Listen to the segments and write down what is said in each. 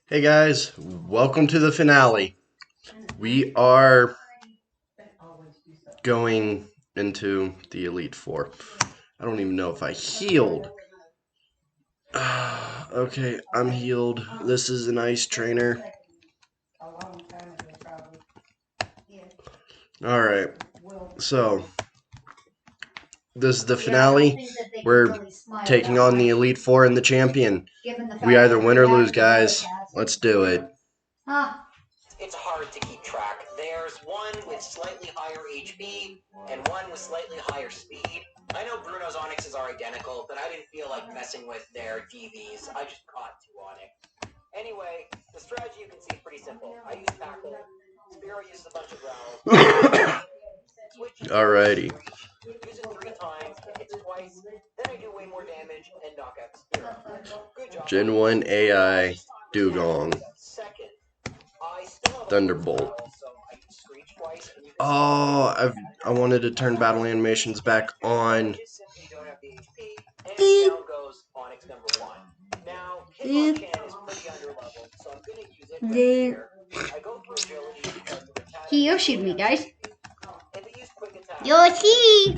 Hey guys, welcome to the finale. We are going into the Elite Four. I don't even know if I healed. Okay, I'm healed. This is an ice trainer. Alright, so this is the finale. We're taking on the Elite Four and the champion. We either win or lose, guys. Let's do it. It's hard to keep track. There's one with slightly higher HP and one with slightly higher speed. I know Bruno's Onyxes are identical, but I didn't feel like messing with their DVs. I just caught two Onyx. Anyway, the strategy you can see is pretty simple. I use Tackle. Spiro uses a bunch of growls. Alrighty. Use it 3 times, it hits twice. Then I do way more damage and knock out Spiro. Good job. Gen 1 AI Dugong. Second, Thunderbolt. Oh, I wanted to turn battle animations back on. Beep. Beep. There. He Yoshi'd me, guys. Yoshi.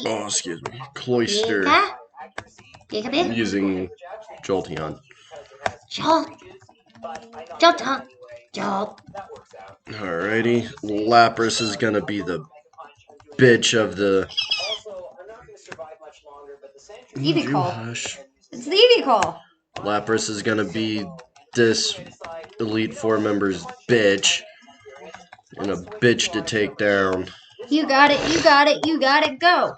Oh, excuse me. Cloister. Pika. Using Jolteon. Jolt. Alrighty. Lapras is gonna be the bitch of the. Eevee call. Hush. It's the Eevee call. Lapras is gonna be this Elite Four member's bitch. And a bitch to take down. You got it, go.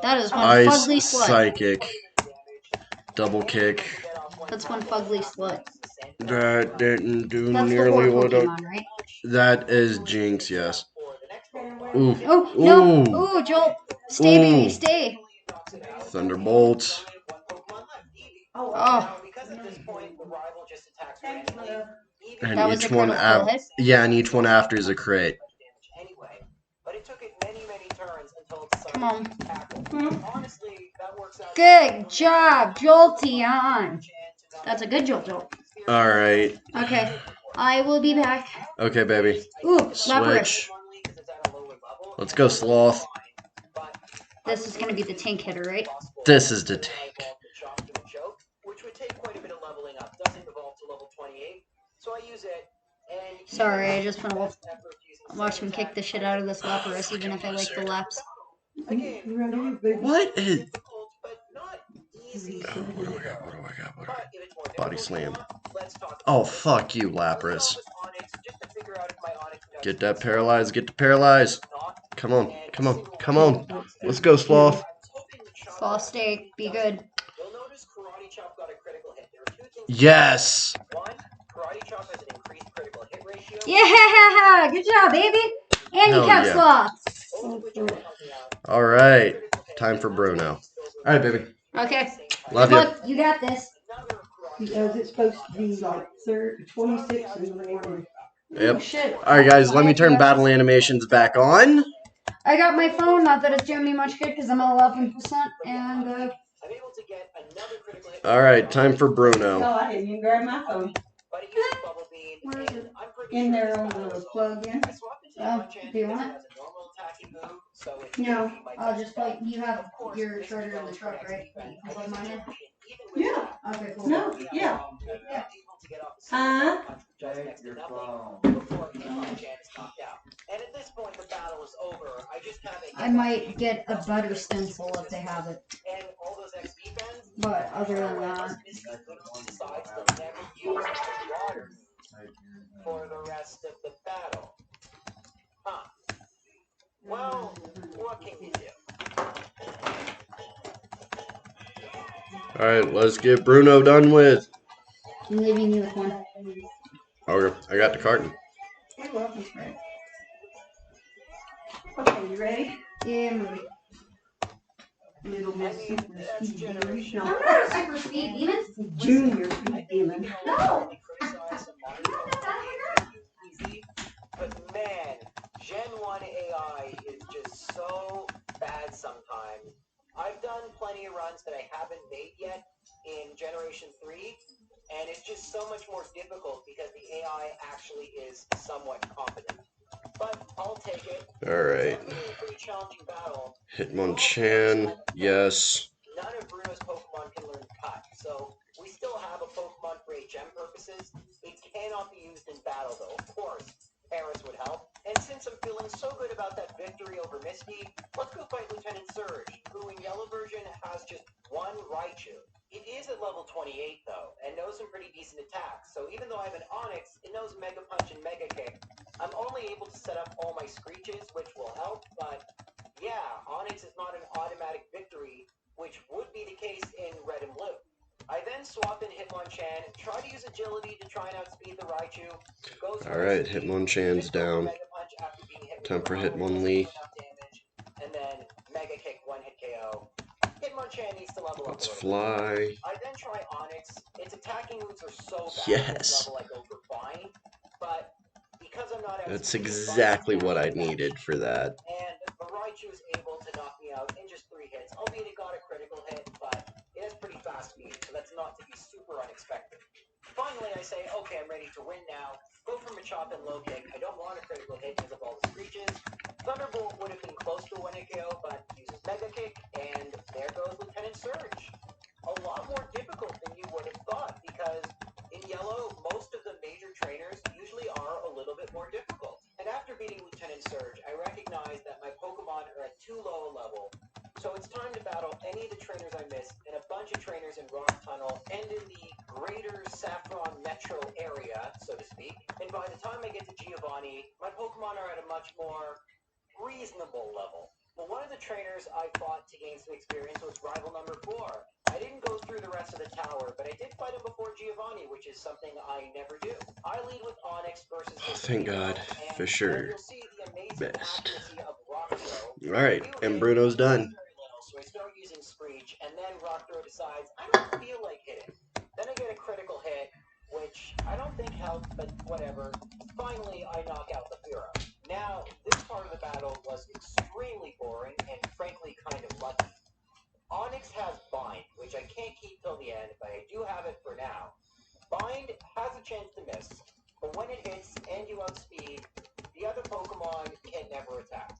That is one Ice fugly slut. Psychic. Double kick. That's one fugly slut. That didn't do That's nearly the what Pokemon, right? That is Jinx, yes. Ooh. Oh, no. Ooh. Ooh, Jolt. Stay, baby, stay. Thunderbolt. Oh. And That was each a one critical hit? yeah, and each one after is a crit. Come on. Good job, Jolteon. That's a good Jolt. Alright. Okay. I will be back. Okay, baby. Ooh, Switch. Lapras. Let's go, Sloth. This is going to be the tank hitter, right? This is the tank. Sorry, I just want to watch him kick the shit out of this Lapras, even if I like the laps. What is... What do I got? Body slam. Oh, fuck you, Lapras. Get that paralyzed. Get the paralyzed. Come on. Let's go, Sloth. Sloth stay. Be good. Yes! Yeah! Good job, baby! And you kept Sloth. Alright. Time for Bruno. Alright, baby. Okay. Love Good you. luck. You got this. Because it's supposed to be like 26 in the morning. Yep. Oh, shit. Alright, guys, let me turn battle animations back on. I got my phone, not that it's doing me much good because I'm at 11%, and Alright, time for No, Bruno. I didn't even grab my phone. where is it? In there on the plug-in. Do you want it? No. I'll just plug. You have your charger in the truck, right? You can plug mine in? Yeah. Okay, cool. No, yeah. I might get a butter stencil if they have it. But other than that, for the rest of the battle. Huh. Well, what can you do? Alright, let's get Bruno done with. I'm leaving you with one. Okay, I got the carton. Okay, you ready? Yeah, I'm ready. Little Miss Super Speed Demon. I'm No, not a super speed demon. Junior Speed Demon. No. But man, Gen 1 AI is just so bad sometimes. I've done plenty of runs that I haven't made yet, in Generation 3, and it's just so much more difficult because the AI actually is somewhat competent. But I'll take it. Alright. It's definitely a pretty challenging battle. Hitmonchan, yes. None of Bruno's Pokemon can learn Cut, so we still have a Pokemon for HM purposes. It cannot be used in battle, though. Of course, Paris would help. And since I'm feeling so good about that victory over Misty, let's go fight Lieutenant Surge, who in Yellow version has just one Raichu. It is at level 28, though, and knows some pretty decent attacks, so even though I have an Onix, it knows Mega Punch and Mega Kick. I'm only able to set up all my Screeches, which will help, but yeah, Onix is not an automatic victory, which would be the case in Red and Blue. I then swap in Hitmonchan, try to use Agility to try and outspeed the Raichu. Alright, Hitmonchan's down. Time for Hitmonlee. And then Mega Kick, one-hit KO. Hitmonchan needs to level up. Let's fly. I then try Onix. Its attacking moves are so bad Yes. at this level I go for Fine, but because I'm not That's exactly what I needed for that. And the Raichu is able to knock me out in just 3 hits, albeit it got a critical hit, but it has pretty fast speed, so that's not to be super unexpected. Finally, I say, okay, I'm ready to win now. Go for Machop and Low Kick. I don't want a critical hit because of all the Screeches. Thunderbolt would have been close to a 1-hit KO, but uses Mega Kick, and there goes Lieutenant Surge. A lot more difficult than you would have thought, because in Yellow, most of the major trainers usually are a little bit more difficult. And after beating Lieutenant Surge, I recognize that my Pokemon are at too low a level, so it's time to battle any of the trainers I missed and a bunch of trainers in Rock Tunnel and in the greater Saffron Metro area, so to speak. And by the time I get to Giovanni, my Pokemon are at a much more reasonable level. Well, one of the trainers I fought to gain some experience was rival number 4. I didn't go through the rest of the tower, but I did fight him before Giovanni, which is something I never do. I lead with Onix versus Thank God, Fisher, you'll see the amazing accuracy of Rock Throw. Alright, and Bruno's done. So I start using Screech, and then Rock Throw decides, I don't feel like hitting. Then I get a critical hit, which I don't think helped, but whatever. Finally, I knock out the Furo. Now, this part of the battle was extremely boring and frankly kind of lucky. Onix has Bind, which I can't keep till the end, but I do have it for now. Bind has a chance to miss, but when it hits and you outspeed, the other Pokemon can never attack.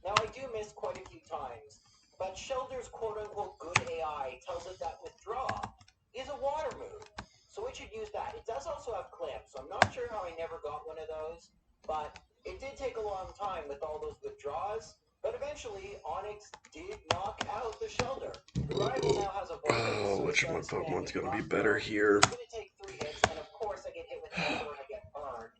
Now, I do miss quite a few times, but Shelter's quote-unquote good AI tells it that Withdraw is a water move, so it should use that. It does also have Clamp, so I'm not sure how I never got one of those, but it did take a long time with all those withdraws, but eventually Onix did knock out the Shelter. The rival now has a Oh, which of my Pokemon's gonna be better here? It's gonna take 3 hits, and of course I get hit with Ember and I get burned.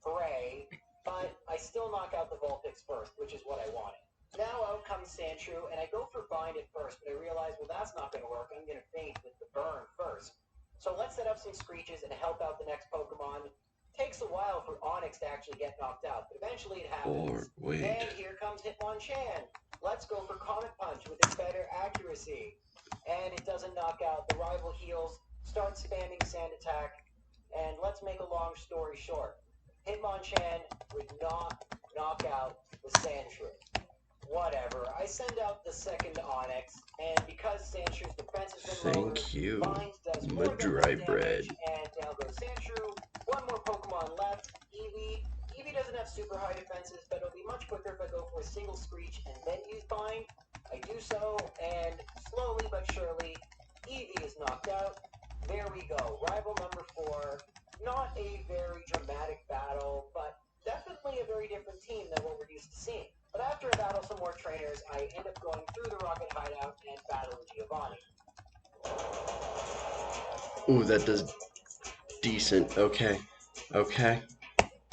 Hooray. But I still knock out the Vulpix first, which is what I wanted. Now out comes Sandshrew, and I go for Bind at first, but I realize, well, that's not gonna work. I'm gonna faint with the burn first. So let's set up some Screeches and help out the next Pokemon. Takes a while for Onix to actually get knocked out, but eventually it happens. And here comes Hitmonchan. Let's go for Comet Punch with its better accuracy. And it doesn't knock out. The rival heals, starts spamming Sand Attack, and let's make a long story short. Hitmonchan would not knock out the Sandshrew. Whatever. I send out the second Onix, and because Sandshrew's defense has been lowered, Thank you, Bind does more than Madry enough Bread. damage, and down goes Sandshrew. One more Pokemon left, Eevee. Eevee doesn't have super high defenses, but it'll be much quicker if I go for a single Screech and then use Bind. I do so, and slowly but surely, Eevee is knocked out. There we go. Rival number 4. Not a very dramatic battle, but definitely a very different team than what we're used to seeing. But after I battle some more trainers, I end up going through the Rocket Hideout and battling Giovanni. Ooh, that does decent. Okay. Okay.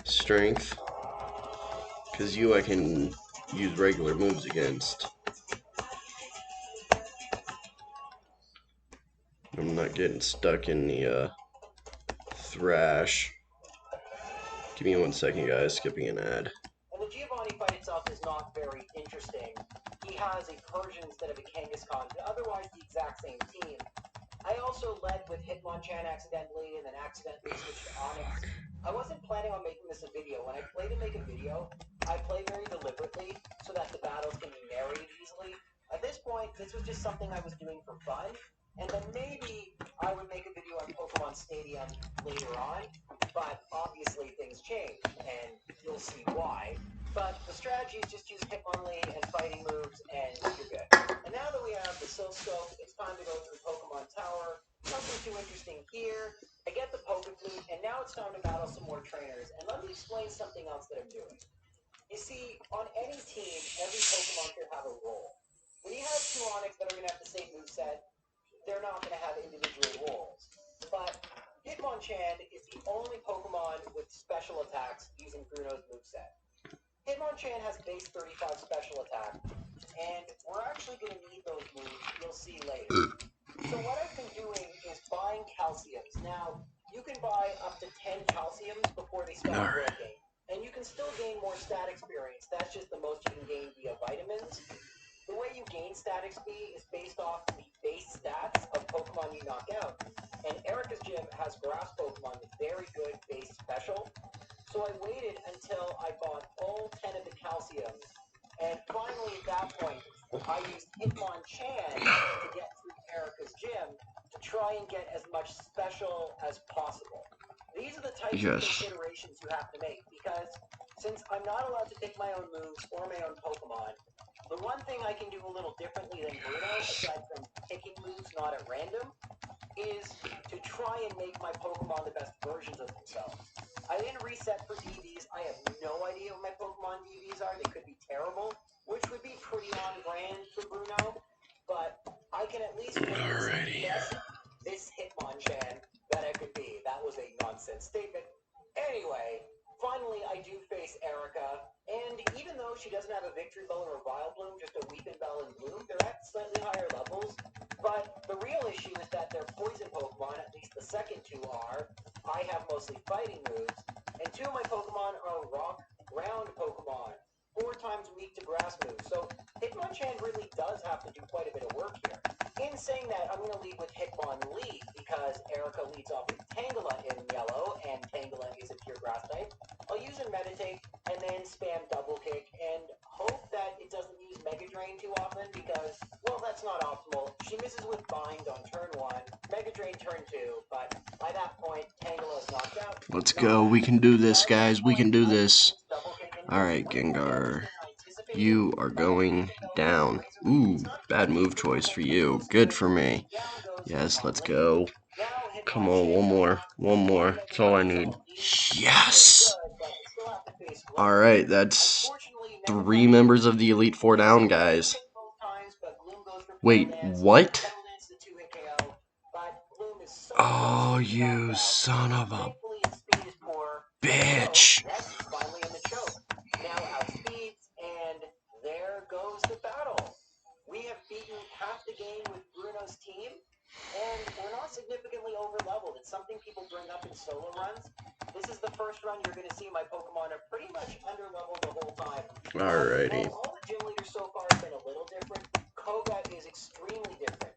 Strength. Because you I can use regular moves against. I'm not getting stuck in the Thrash. Give me 1 second, guys. Skipping an ad. And the Giovanni fight itself is not very interesting. He has a Persian instead of a Kangaskhan, but otherwise the exact same team. I also led with Hitmonchan accidentally and then accidentally switched to Onix. I wasn't planning on making this a video. When I play to make a video, I play very deliberately so that the battles can be narrated easily. At this point, this was just something I was doing for fun, and then maybe Stadium later on, but obviously things change, and you'll see why. But the strategy is just use Hitmonlee and fighting moves, and you're good. And now that we have the Silscope, it's time to go through Pokemon Tower. Nothing too interesting here. I get the Pokeflute, and now it's time to battle some more trainers. And let me explain something else that I'm doing. You see, on any team, every Pokemon could have a role. When you have two Onix that are going to have the same moveset, they're not going to have individual roles. But Hitmonchan is the only Pokemon with special attacks using Bruno's moveset. Hitmonchan has base 35 special attack, and we're actually going to need those moves, you'll see later. So what I've been doing is buying calciums. Now, you can buy up to 10 calciums before they start working. And you can still gain more stat experience. That's just the most you can gain via vitamins. The way you gain stat XP is based off the base stats of Pokemon you knock out. And Erica's gym has grass Pokemon with very good base special. So I waited until I bought all 10 of the calciums. And finally at that point, I used Hitmonchan to get through Erica's gym to try and get as much special as possible. These are the types of considerations you have to make, because since I'm not allowed to pick my own moves or my own Pokemon, the one thing I can do a little differently than Bruno, aside from picking moves not at random, is to try and make my Pokemon the best versions of themselves. I didn't reset for DVs. I have no idea what my Pokemon DVs are. They could be terrible, which would be pretty on brand for Bruno, but I can at least make this Hitmonchan that I could be. That was a nonsense statement. Anyway, finally I do face Erica, and even though she doesn't have a Victory Bell or a Vileplume, just a Weeping Bell and Bloom, they're at slightly higher levels. But the real issue is that they're poison Pokemon, at least the second two are. I have mostly fighting moves, and two of my Pokemon are rock ground Pokemon, 4 times weak to grass moves. So Hitmonchan really does have to do quite a bit of work here. In saying that, I'm going to lead with Hitmonlee, because Erica leads off with Tangela in yellow, and Tangela is a pure grass type. I'll use a Meditate, and then spam Double Kick, and hope that it doesn't use Mega Drain too often, because, well, that's not optimal. She misses with Bind on turn 1, Mega Drain turn 2, but by that point, Tangela is knocked out. Let's go. We can do this, guys. We can do this. Alright, Gengar. You are going down. Ooh, bad move choice for you. Good for me. Yes, let's go. Come on, one more. One more. That's all I need. Yes! Alright, that's 3 members of the Elite Four down, guys. Wait, what? Oh, you son of a bitch. Now outspeeds, and there goes the battle. We have beaten half the game with Bruno's team, and we're not significantly over-leveled. It's something people bring up in solo runs. This is the first run you're going to see my Pokemon are pretty much under-leveled the whole time. Alrighty. All the gym leaders so far have been a little different. Koga is extremely different.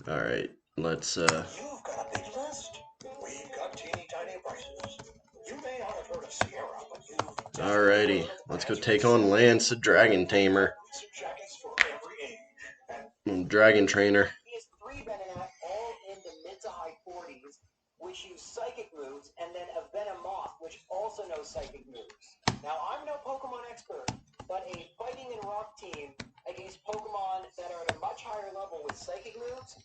Alright, let's You've got a big list. We've got teeny tiny prices. You may not have heard of Sierra, but you've alrighty. Let's go take on Lance, the Dragon Tamer. jackets for every age. Dragon Trainer. He has 3 Venonat, all in the mid to high 40s, which use psychic moves, and then a Venomoth, which also knows psychic moves. Now, I'm no Pokemon expert, but a fighting and rock team against Pokemon that are at a much higher level with psychic moves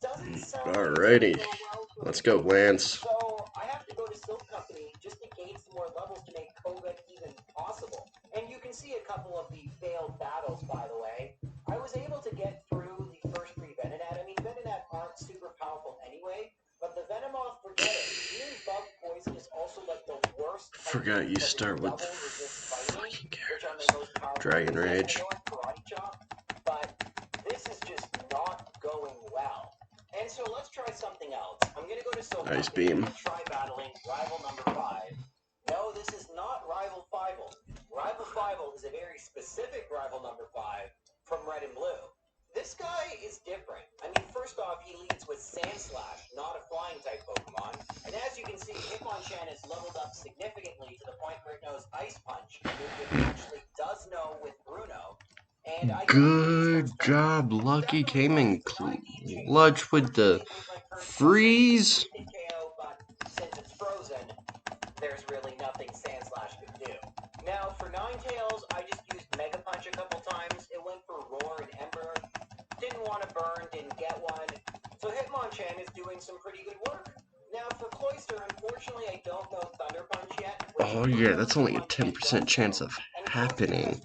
doesn't sound Alrighty. well. Let's go, Lance. So I have to go to Silk Company just to gain some more levels to make Koga even possible. And you can see a couple of the failed battles, by the way. I was able to get through the first 3 Venonat. I mean, Venonat aren't super powerful anyway, but the Venomoth, forget it. Being bug poison is also like the worst. Forgot you start with fucking Dragon Rage. But this is just not going well. And so let's try something else. I'm going to go to Silk Nice Company beam. and try battling Rival number 5. No, this is not Rival Fivel. Rival Fivel is a very specific Rival number 5 from Red and Blue. This guy is different. I mean, first off, he leads with Sand Slash, not a flying type Pokemon. Good job, Lucky. Came in clutch with the freeze. Since it's frozen, there's really nothing Sandslash could do. Now, for Ninetales, I just used Mega Punch a couple times. It went for Roar and Ember. Didn't want to burn, didn't get one. So Hitmonchan is doing some pretty good work. Now, for Cloyster, unfortunately, I don't know Thunder Punch yet. Oh yeah, that's only a 10% chance of happening.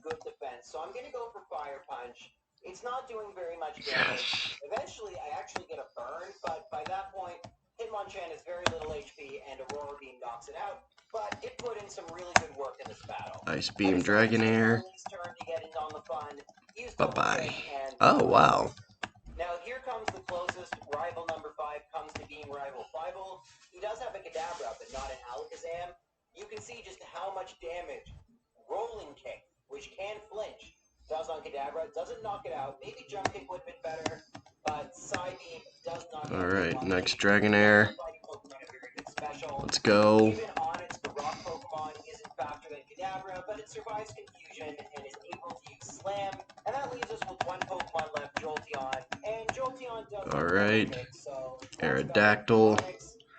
Good defense, so I'm going to go for Fire Punch. It's not doing very much damage. Yes. Eventually, I actually get a burn, but by that point, Hitmonchan has very little HP, and Aurora Beam knocks it out. But it put in some really good work in this battle. Ice Beam, Dragonair. Bye-bye. Oh, wow. Now here comes the closest rival number 5 comes to being rival 5. He does have a Kadabra, but not an Alakazam. You can see just how much damage Rolling Kick, which can flinch, does on Kadabra. It doesn't knock it out. Maybe Jump Kick would have been better, but Psy Beam does knock it out. Alright, next Dragonair. Let's go. Even Onyx, the rock Pokemon, isn't faster than Kadabra, but it survives confusion and is able to use Slam. And that leaves us with one Pokemon left, Jolteon. And Jolteon does Alright. kick, so Aerodactyl.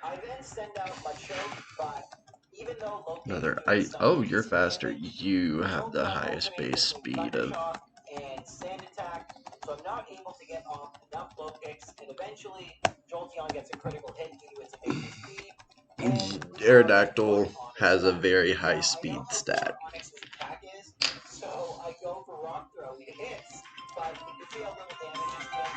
I then send out Machoke, but even though Another ice. Oh, you're faster. You have the highest base speed of. And Sand Attack, so I'm not able to get off enough low kicks, and eventually Jolteon gets a critical hit due to its amazing speed. Aerodactyl has a very high speed stat. So I go for Rock Throw. It hits, but you can see how little damage it's doing.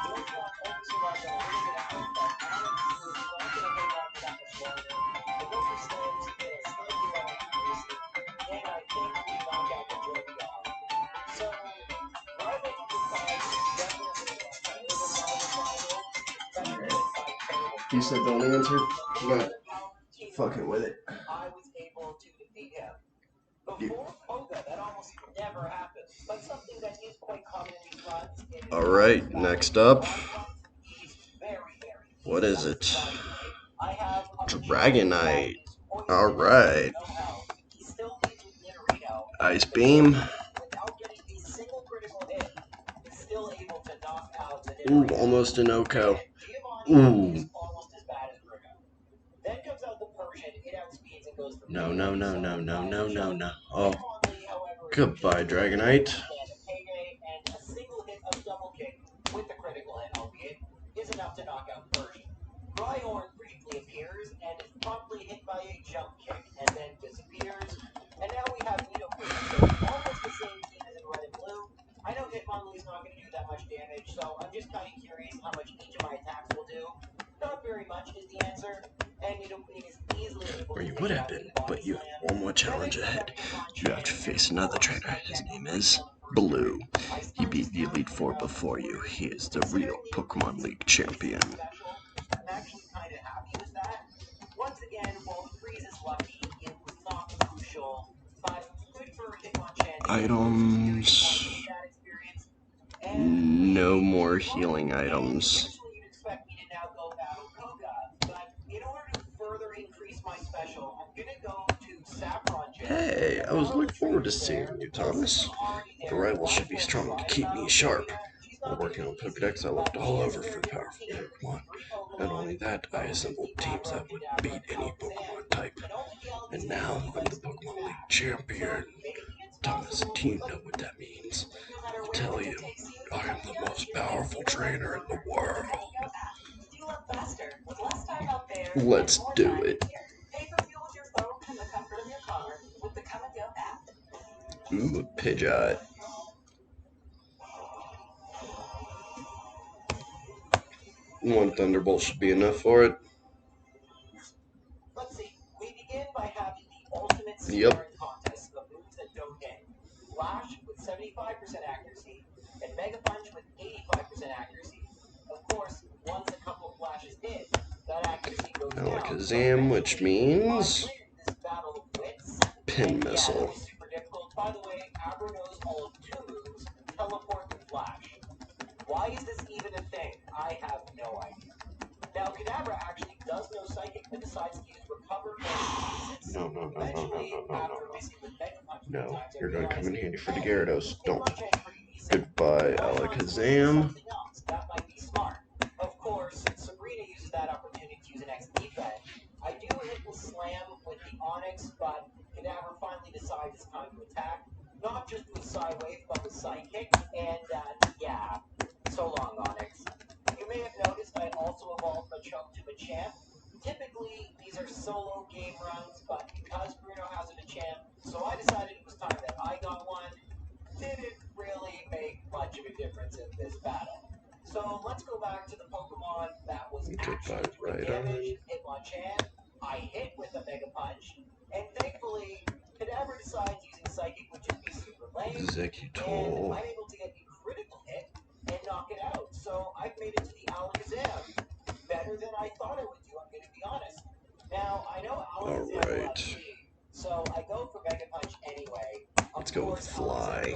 Jolteon only survives on a little bit of health, but Onyx is not going to hang on for that much longer. I go for Slams to get a slightly lower accuracy, and I think we knock out the Jolteon. So, rival number 5 is definitely a better than rival 5, especially inside terrible. You said don't answer? Not fucking with it. I was able to defeat him. Before Koga, that almost never happens. But something that is quite common in these runs is... Alright, next up. What is it? Dragonite. Alright. Ice Beam. Ooh, almost an Oko. Ooh. No, no, no, no, no, no, no, no. Oh. Goodbye, Dragonite. Rhyhorn briefly appears and is promptly hit by a jump kick and then disappears. And now we have Nidoqueen, so almost the same team as in red and blue. I know Hitmonlee's not going to do that much damage, so I'm just kind of curious how much each of my attacks will do. Not very much is the answer, and Nidoqueen is easily able Or to you would have been, but you have one more challenge ahead. You have to face another trainer. His name is Blue. He beat the Elite Four before you. He is the real Pokemon League champion. I'm actually kind of happy with that. Once again, while the freeze is lucky, it was not crucial, but good for Hitmonchan. Items. No more healing items. Usually you'd expect me to now go battle Koga, but in order to further increase my special, I'm gonna go to Saffron Gym. Hey, I was looking forward to seeing you, Thomas. The rival should be strong to keep me sharp. While working on Pokedex, I looked all over for powerful Pokemon. Not only that, I assembled teams that would beat any Pokemon type. And now, I'm the Pokemon League champion. Thomas and team know what that means. I'll tell you, I am the most powerful trainer in the world. Let's do it. Ooh, a Pidgeot. One Thunderbolt should be enough for it. Let's see. We begin by having the ultimate contest of moves that don't hit. Flash with 75% accuracy, and Mega Punch with 85% accuracy. Of course, once a couple flashes hit, that accuracy goes down. Alakazam, which means Pin Missile. Super difficult. By the way, Abra knows all of 2 moves, Teleport and Flash. Why is this even a thing? I have no idea. Now, Kadabra actually does know Psychic, but decides to use Recover and No, you're going to come in handy for the Gyarados. Don't. by Alakazam. That might be smart. Of course, Sabrina uses that opportunity to use an X defense. I do hit with Slam with the Onyx, but Cadaver finally decides it's time to attack. Not just with Psywave, but with Psychic. And, yeah. So long, Onyx. You may have noticed I also evolved Machamp to Machamp. Typically, these are solo game runs, but because Bruno has a Machamp, so I decided it was time that I got one. Didn't really make much of a difference in this battle. So let's go back to the Pokemon that was actually doing damage, Hitmonchan. I hit with a Mega Punch, and thankfully, Cadaver decides using Psychic would just be super lame, and I'm able to get a critical hit and knock it out. So I've made it to the Alakazam. Better than I thought I would do, I'm going to be honest. Now, I know Alakazam will have speed, so I go for Mega Punch anyway. Let's go with Fly.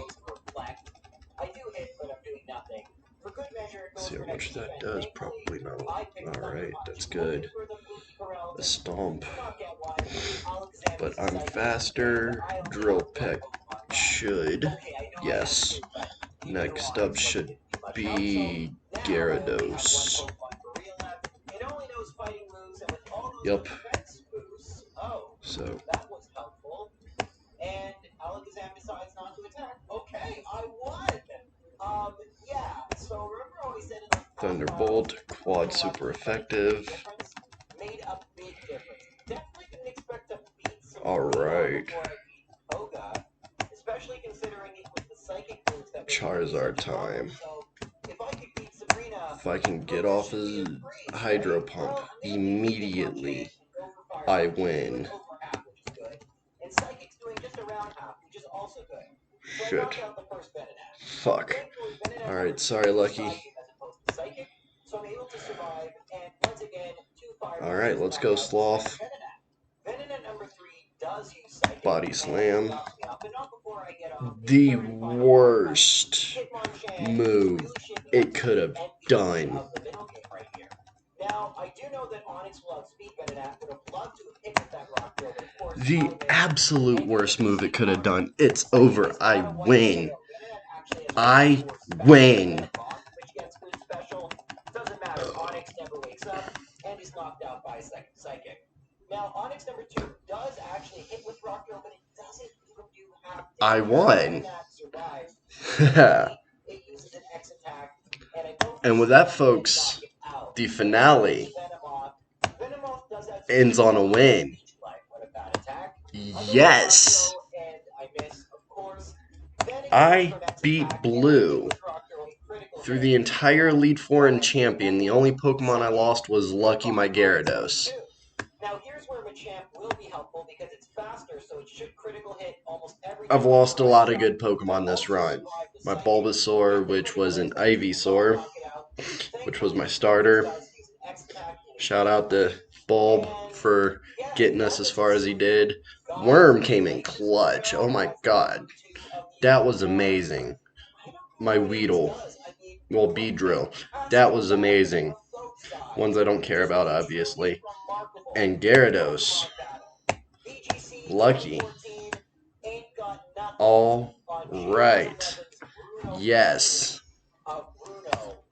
I do hit, but I'm doing nothing. For good measure, it goes See for how much that does. Thankfully, Probably not. I picked Alright, Punch. that's good. For the Mookie Corral, A Stomp. do not get one. Alakazam But is I'm psychic, faster. and I only Drill have one Peck Pokemon left. should. Okay, I know I Yes. asked you, but you Next knew up Onyx should wasn't giving you much be help, so now I only have one Gyarados. Pokemon for real left. It only knows fighting moves, and with all those Yup. defense boosts, So that was helpful. And Alakazam decides not to attack. Okay, I won. Yeah. So remember how I said in the past Thunderbolt, Quad super effective. made a big difference. Definitely didn't expect to beat some Alright. before I beat Koga, especially considering it was the psychic moves that Charizard time. So if I could beat Sabrina, If I can get off his Hydro Pump immediately, I win. And Psychic's doing just around half, which is also good. So I Shit. knocked out the first Venonat. Fuck. Thankfully, Venonat Alright, was sorry, Lucky. as opposed to Psychic, so I'm able to survive, and once again, 2 fire Alright, punches let's knock go, out the Sloth. second Venonat. Venonat number 3 does use Psychic. Body and slam. knocks me out, but not before I get off The 35 worst Hitmonchan move really shaping it up to could be have the MVP done. of the middle game right here. Now, I do know that Onyx will outspeed Venonat, would have loved to have hit with that rock throw, but of course, The absolute worst move it could have done. It's over. I win. I win. Doesn't matter. Onyx never wakes up and is knocked out by a second Psychic. Now, Onyx number 2 does actually hit with rock throw, but it doesn't even do half damage. I won. Venonat survives. It uses an X attack, and I don't And with that, folks, the finale ends on a win. Yes. I beat Blue through the entire Elite Four and Champion. The only Pokemon I lost was Lucky my Gyarados. Now here's where Machamp will be helpful because it's faster, so it should critical hit almost every. I've lost a lot of good Pokemon this run. My Bulbasaur, which was an Ivysaur, which was my starter. Shout out to Bulb for getting us as far as he did. Worm came in clutch. Oh my god. That was amazing. My Weedle. Well, Beedrill. That was amazing. Ones I don't care about, obviously. And Gyarados. Lucky. All right. Yes.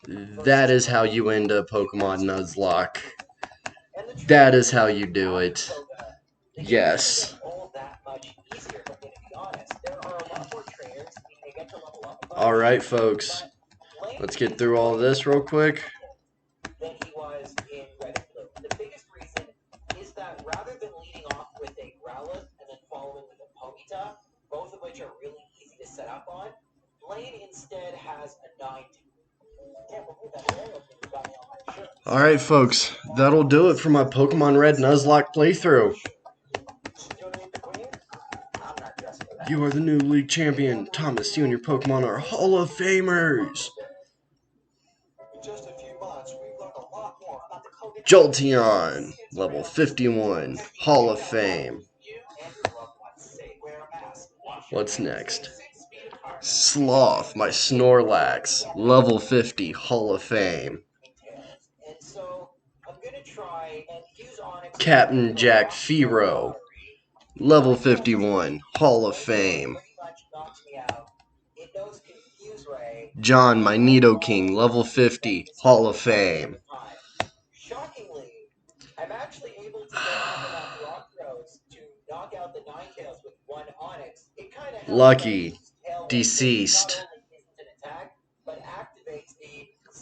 That is how you end a Pokemon Nuzlocke. That is how you do it. Yes. Alright, folks. Let's get through all of this real quick. Than he was in Red and Blue. The biggest reason is that rather than leading off with a Growlithe and then following with a Ponyta, both of which are really easy to set up on, Blaine instead has a 9. Alright, folks. That'll do it for my Pokemon Red Nuzlocke playthrough. You are the new league champion. Thomas, you and your Pokemon are Hall of Famers. Jolteon, level 51, Hall of Fame. What's next? Sloth, my Snorlax, level 50, Hall of Fame. Captain Jack Firo, level 51, Hall of Fame. John, my Nidoking, level 50, Hall of Fame. Shockingly, I'm actually able to get up enough rock throws to knock out the Ninetales with one Onix. It kind of Lucky, deceased.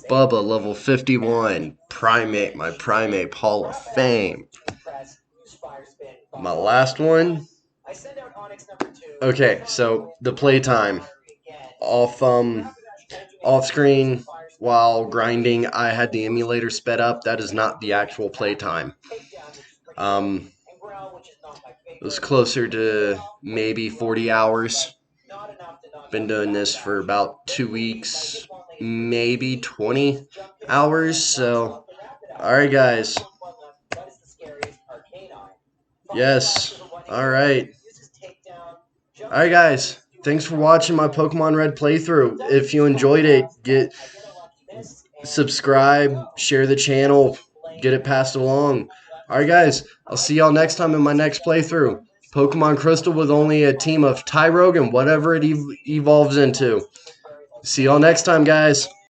Bubba, level 51, Primate, my Primate, Hall of Fame. My last one. Okay, so the playtime off screen while grinding, I had the emulator sped up. That is not the actual playtime. It was closer to maybe 40 hours. Been doing this for about 2 weeks, maybe 20 hours. So, alright, guys. Yes. Alright. Alright, guys. Thanks for watching my Pokemon Red playthrough. If you enjoyed it, subscribe, share the channel, get it passed along. Alright, guys. I'll see y'all next time in my next playthrough. Pokemon Crystal with only a team of Tyrogue and whatever it evolves into. See y'all next time, guys.